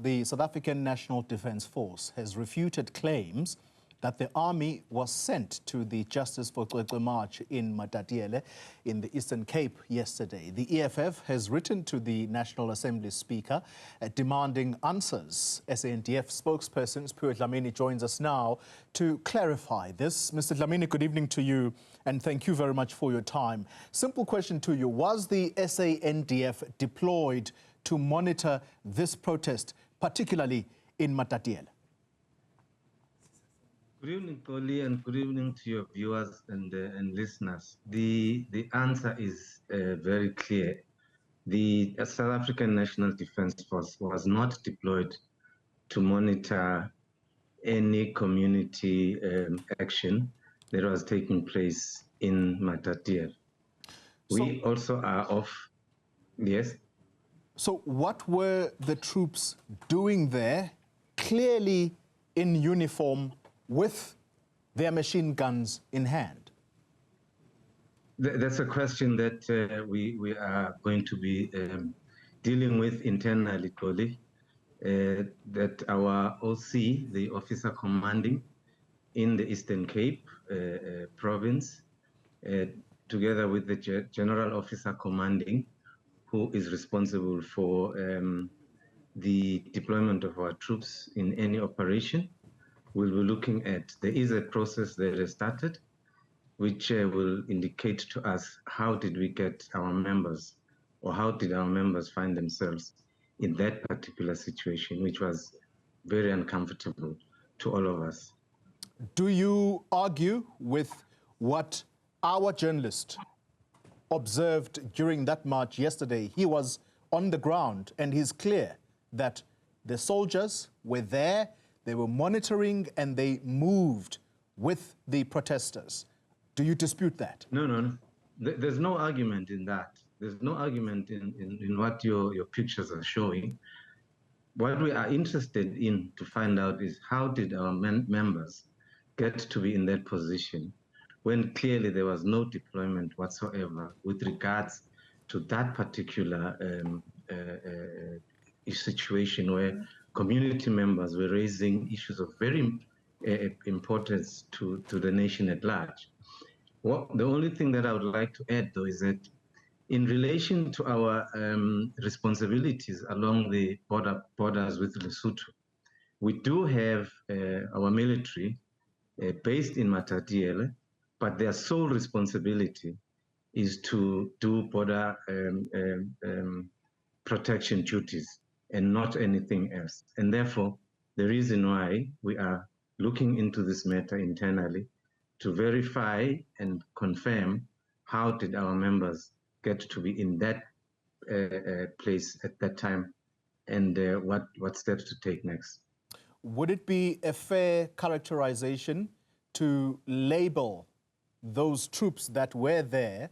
the South African National Defence Force has refuted claims that the army was sent to the Justice for Cwecwe March in Matatiele in the Eastern Cape yesterday. The EFF has written to the National Assembly Speaker demanding answers. SANDF spokesperson Siphiwe Dlamini joins us now to clarify this. Mr. Dlamini, good evening to you and thank you very much for your time. Simple question to you. Was the SANDF deployed to monitor this protest, particularly in Matatiele? Good evening, Polly, and good evening to your viewers and listeners. The answer is very clear. The South African National Defence Force was not deployed to monitor any community action that was taking place in Matatiele. We also are off, yes? So what were the troops doing there, clearly in uniform, with their machine guns in hand? That's a question that we are going to be dealing with internally, Toli. That our OC, the officer commanding in the Eastern Cape province, together with the general officer commanding, who is responsible for the deployment of our troops in any operation, we'll be looking at. There is a process that has started, which will indicate to us how did we get our members, or how did our members find themselves in that particular situation, which was very uncomfortable to all of us. Do you argue with what our journalist observed during that march yesterday? He was on the ground and he's clear that the soldiers were there, they were monitoring and they moved with the protesters. Do you dispute that? No. There's no argument in that. There's no argument in what your pictures are showing. What we are interested in to find out is how did our members get to be in that position when clearly there was no deployment whatsoever with regards to that particular situation where community members were raising issues of very importance to the nation at large. Well, the only thing that I would like to add, though, is that in relation to our responsibilities along the borders with Lesotho, we do have our military based in Matatiele, but their sole responsibility is to do border protection duties and not anything else. And therefore, the reason why we are looking into this matter internally to verify and confirm how did our members get to be in that place at that time and what steps to take next. Would it be a fair characterization to label those troops that were there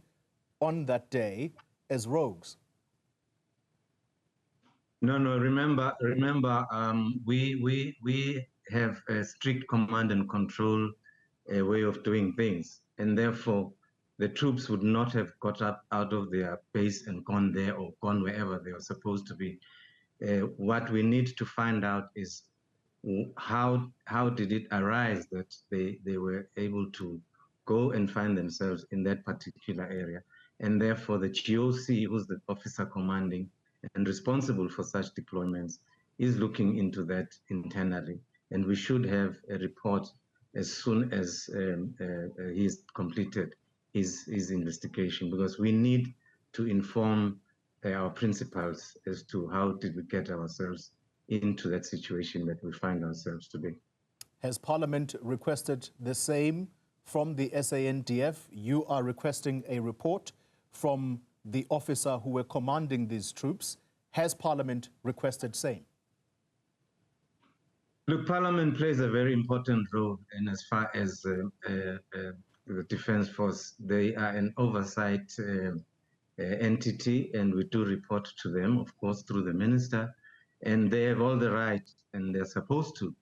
on that day as rogues? No. Remember. We have a strict command and control way of doing things, and therefore the troops would not have got up out of their base and gone there or gone wherever they were supposed to be. What we need to find out is how did it arise that they were able to go and find themselves in that particular area, and therefore the GOC, who's the officer commanding and responsible for such deployments, is looking into that internally, and we should have a report as soon as he's completed his investigation, because we need to inform our principals as to how did we get ourselves into that situation that we find ourselves today. Has Parliament requested the same from the SANDF? You are requesting a report from the officer who were commanding these troops. Has Parliament requested same? Look, Parliament plays a very important role, and as far as the Defence Force, they are an oversight entity, and we do report to them, of course, through the Minister, and they have all the right, and they're supposed to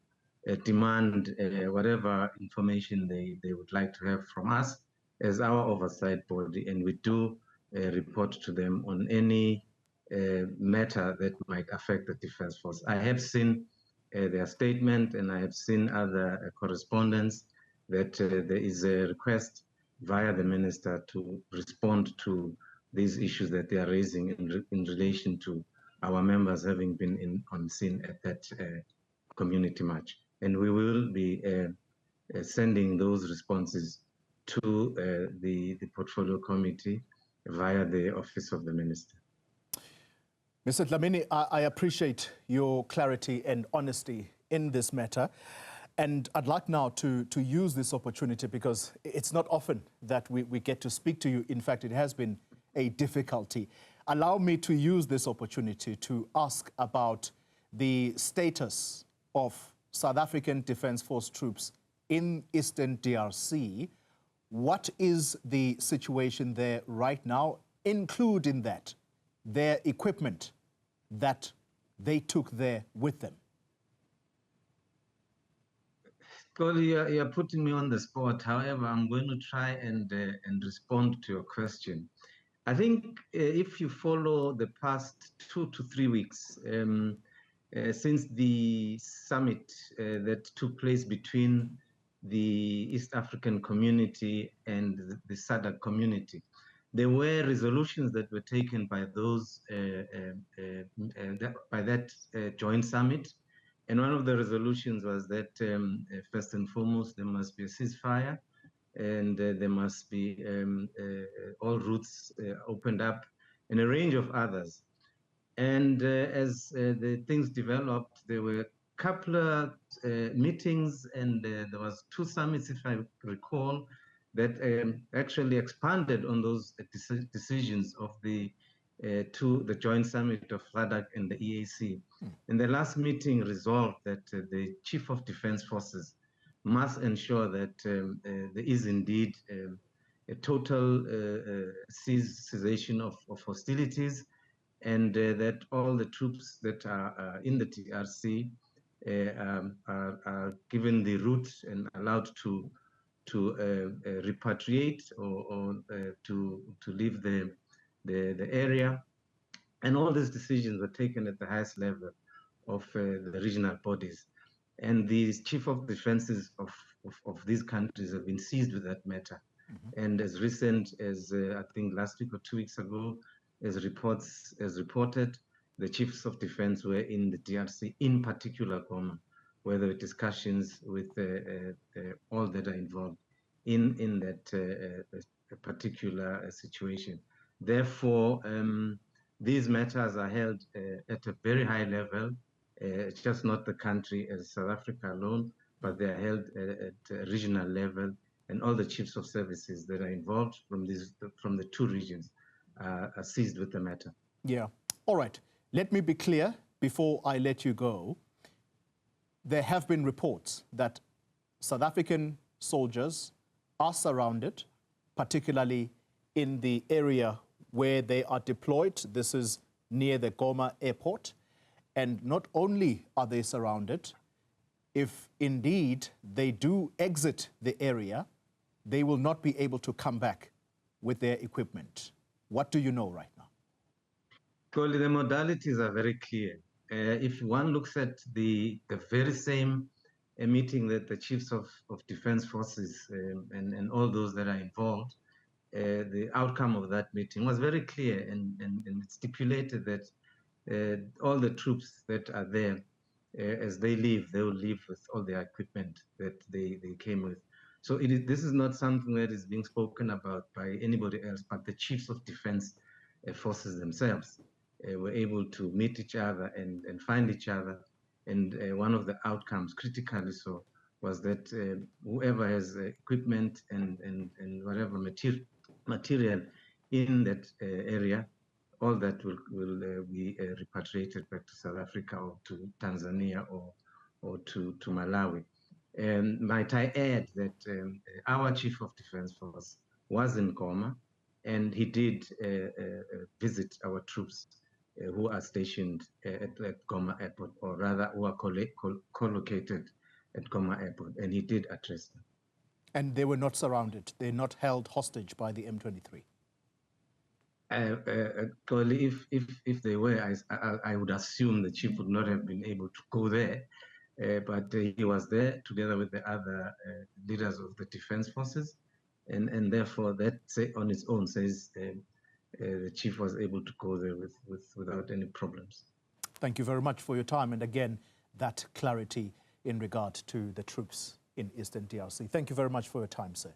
demand whatever information they would like to have from us as our oversight body, and we do report to them on any matter that might affect the Defence Force. I have seen their statement, and I have seen other correspondence that there is a request via the minister to respond to these issues that they are raising in relation to our members having been on scene at that community march. And we will be sending those responses to the portfolio committee via the office of the minister. Mr. Dlamini, I appreciate your clarity and honesty in this matter. And I'd like now to use this opportunity, because it's not often that we get to speak to you. In fact, it has been a difficulty. Allow me to use this opportunity to ask about the status of South African Defence Force troops in Eastern DRC. What is the situation there right now, including that, their equipment that they took there with them? Cole, you're putting me on the spot. However, I'm going to try and respond to your question. I think if you follow the past 2 to 3 weeks since the summit that took place between the East African community and the SADC community, there were resolutions that were taken by those by that joint summit, and one of the resolutions was that first and foremost there must be a ceasefire, and there must be all routes opened up, and a range of others. And as the things developed, there were a couple of meetings, and there was 2 summits, if I recall, that actually expanded on those decisions of the joint summit of SADC and the EAC. And the last meeting resolved that the Chief of Defence Forces must ensure that there is indeed a total cessation of hostilities, and that all the troops that are in the DRC are given the route and allowed to repatriate or to leave the area. And all these decisions were taken at the highest level of the regional bodies. And the chief of defenses of these countries have been seized with that matter. And as recent as I think last week or 2 weeks ago, as reported, the chiefs of defense were in the DRC, in particular Goma, where there were discussions with all that are involved in that particular situation. Therefore, these matters are held at a very high level. It's just not the country as South Africa alone, but they are held at a regional level, and all the chiefs of services that are involved from the 2 regions are seized with the matter. Yeah. All right. Let me be clear before I let you go. There have been reports that South African soldiers are surrounded, particularly in the area where they are deployed. This is near the Goma airport. And not only are they surrounded, if indeed they do exit the area, they will not be able to come back with their equipment. What do you know right now? Cole, the modalities are very clear. If one looks at the very same meeting that the chiefs of defense forces and all those that are involved, the outcome of that meeting was very clear, and it stipulated that all the troops that are there, as they leave, they will leave with all their equipment that they came with. So this is not something that is being spoken about by anybody else, but the chiefs of defense forces themselves were able to meet each other and find each other. And one of the outcomes, critically so, was that whoever has equipment and whatever material in that area, all that will be repatriated back to South Africa or to Tanzania or to Malawi. And might I add that our Chief of Defense Force was in Goma, and he did visit our troops who are stationed at Goma Airport, or rather who are co-located at Goma Airport, and he did address them. And they were not surrounded? They're not held hostage by the M23? Clearly, if they were, I would assume the chief would not have been able to go there, but he was there together with the other leaders of the defense forces, and therefore that on its own says the chief was able to go there without any problems. Thank you very much for your time, and again, that clarity in regard to the troops in Eastern DRC. Thank you very much for your time, sir.